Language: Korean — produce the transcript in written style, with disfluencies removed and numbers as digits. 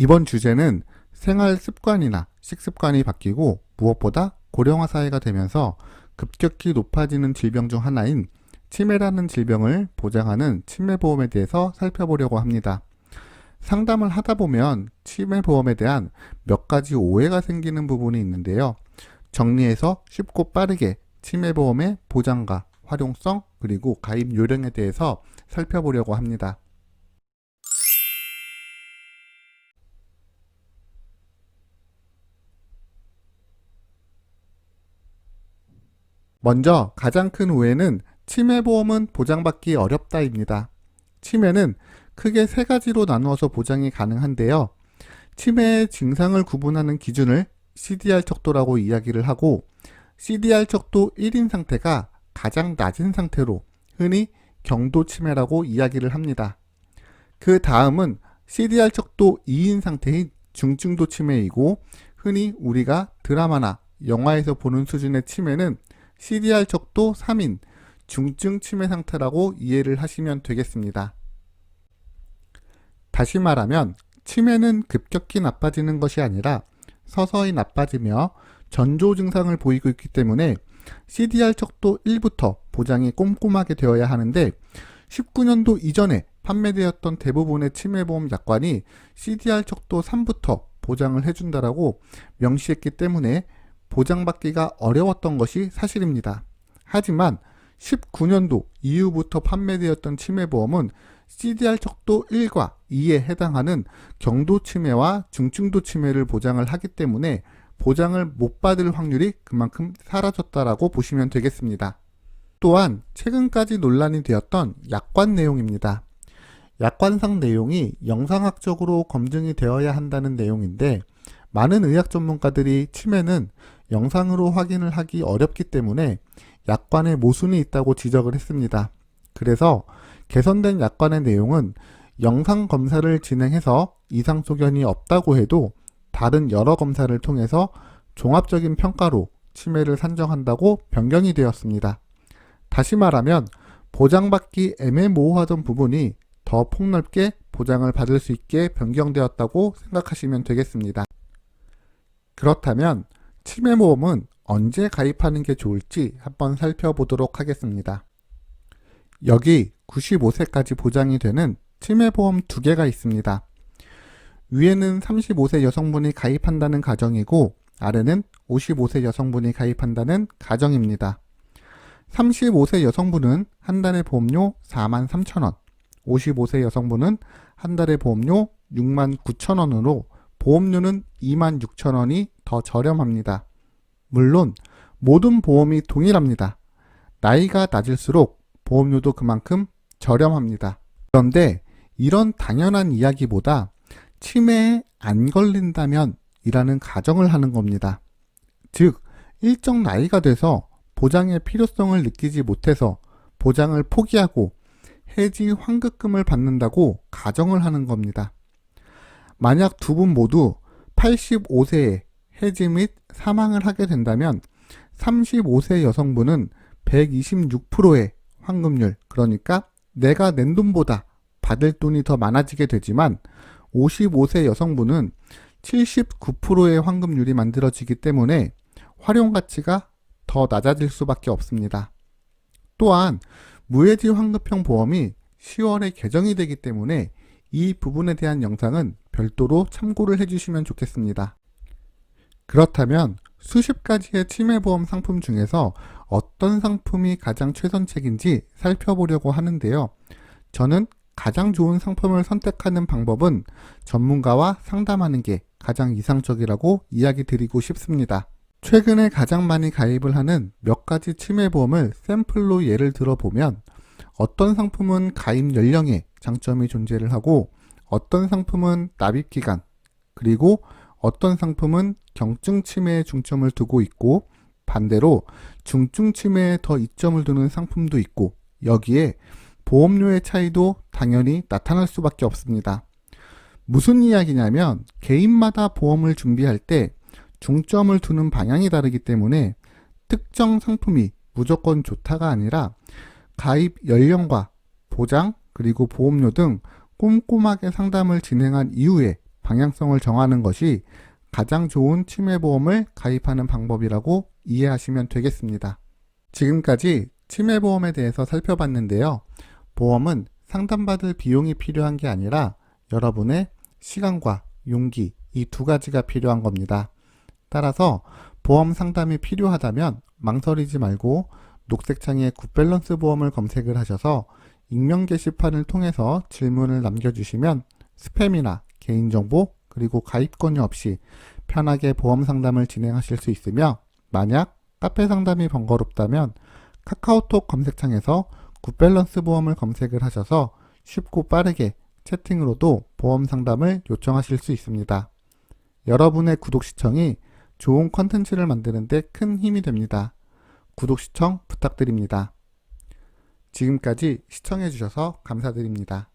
이번 주제는 생활 습관이나 식습관이 바뀌고 무엇보다 고령화 사회가 되면서 급격히 높아지는 질병 중 하나인 치매라는 질병을 보장하는 치매보험에 대해서 살펴보려고 합니다. 상담을 하다 보면 치매보험에 대한 몇 가지 오해가 생기는 부분이 있는데요. 정리해서 쉽고 빠르게 치매보험의 보장과 활용성 그리고 가입 요령에 대해서 살펴보려고 합니다. 먼저 가장 큰 오해는 치매보험은 보장받기 어렵다입니다. 치매는 크게 세 가지로 나누어서 보장이 가능한데요. 치매의 증상을 구분하는 기준을 CDR 척도라고 이야기를 하고 CDR 척도 1인 상태가 가장 낮은 상태로 흔히 경도 치매라고 이야기를 합니다. 그 다음은 CDR 척도 2인 상태인 중증도 치매이고 흔히 우리가 드라마나 영화에서 보는 수준의 치매는 CDR 척도 3인 중증 치매 상태라고 이해를 하시면 되겠습니다. 다시 말하면 치매는 급격히 나빠지는 것이 아니라 서서히 나빠지며 전조 증상을 보이고 있기 때문에 CDR 척도 1부터 보장이 꼼꼼하게 되어야 하는데 19년도 이전에 판매되었던 대부분의 치매보험 약관이 CDR 척도 3부터 보장을 해준다라고 명시했기 때문에 보장받기가 어려웠던 것이 사실입니다. 하지만 19년도 이후부터 판매되었던 치매보험은 CDR 척도 1과 2에 해당하는 경도 치매와 중증도 치매를 보장을 하기 때문에 보장을 못 받을 확률이 그만큼 사라졌다라고 보시면 되겠습니다. 또한 최근까지 논란이 되었던 약관 내용입니다. 약관상 내용이 영상학적으로 검증이 되어야 한다는 내용인데 많은 의학 전문가들이 치매는 영상으로 확인을 하기 어렵기 때문에 약관에 모순이 있다고 지적을 했습니다. 그래서 개선된 약관의 내용은 영상 검사를 진행해서 이상 소견이 없다고 해도 다른 여러 검사를 통해서 종합적인 평가로 치매를 산정한다고 변경이 되었습니다. 다시 말하면 보장받기 애매모호하던 부분이 더 폭넓게 보장을 받을 수 있게 변경되었다고 생각하시면 되겠습니다. 그렇다면 치매보험은 언제 가입하는 게 좋을지 한번 살펴보도록 하겠습니다. 여기 95세까지 보장이 되는 치매보험 두 개가 있습니다. 위에는 35세 여성분이 가입한다는 가정이고 아래는 55세 여성분이 가입한다는 가정입니다. 35세 여성분은 한 달에 보험료 43,000원, 55세 여성분은 한 달에 보험료 69,000원으로 보험료는 26,000원이 더 저렴합니다. 물론 모든 보험이 동일합니다. 나이가 낮을수록 보험료도 그만큼 저렴합니다. 그런데 이런 당연한 이야기보다 치매에 안 걸린다면 이라는 가정을 하는 겁니다. 즉, 일정 나이가 돼서 보장의 필요성을 느끼지 못해서 보장을 포기하고 해지 환급금을 받는다고 가정을 하는 겁니다. 만약 두 분 모두 85세에 해지 및 사망을 하게 된다면 35세 여성분은 126%의 환급률, 그러니까 내가 낸 돈보다 받을 돈이 더 많아지게 되지만 55세 여성분은 79%의 환급률이 만들어지기 때문에 활용 가치가 더 낮아질 수밖에 없습니다. 또한 무해지 환급형 보험이 10월에 개정이 되기 때문에 이 부분에 대한 영상은 별도로 참고를 해주시면 좋겠습니다. 그렇다면 수십 가지의 치매보험 상품 중에서 어떤 상품이 가장 최선책인지 살펴보려고 하는데요. 저는 가장 좋은 상품을 선택하는 방법은 전문가와 상담하는 게 가장 이상적이라고 이야기 드리고 싶습니다. 최근에 가장 많이 가입을 하는 몇 가지 치매보험을 샘플로 예를 들어보면 어떤 상품은 가입 연령에 장점이 존재를 하고 어떤 상품은 납입기간 그리고 어떤 상품은 경증 치매에 중점을 두고 있고 반대로 중증 치매에 더 이점을 두는 상품도 있고 여기에 보험료의 차이도 당연히 나타날 수밖에 없습니다. 무슨 이야기냐면 개인마다 보험을 준비할 때 중점을 두는 방향이 다르기 때문에 특정 상품이 무조건 좋다가 아니라 가입 연령과 보장 그리고 보험료 등 꼼꼼하게 상담을 진행한 이후에 방향성을 정하는 것이 가장 좋은 치매보험을 가입하는 방법이라고 이해하시면 되겠습니다. 지금까지 치매보험에 대해서 살펴봤는데요. 보험은 상담받을 비용이 필요한 게 아니라 여러분의 시간과 용기, 이 두 가지가 필요한 겁니다. 따라서 보험 상담이 필요하다면 망설이지 말고 녹색창에 굿밸런스 보험을 검색을 하셔서 익명 게시판을 통해서 질문을 남겨주시면 스팸이나 개인정보 그리고 가입 권유 없이 편하게 보험 상담을 진행하실 수 있으며, 만약 카페 상담이 번거롭다면 카카오톡 검색창에서 굿밸런스 보험을 검색을 하셔서 쉽고 빠르게 채팅으로도 보험 상담을 요청하실 수 있습니다. 여러분의 구독 시청이 좋은 컨텐츠를 만드는 데 큰 힘이 됩니다. 구독 시청 부탁드립니다. 지금까지 시청해 주셔서 감사드립니다.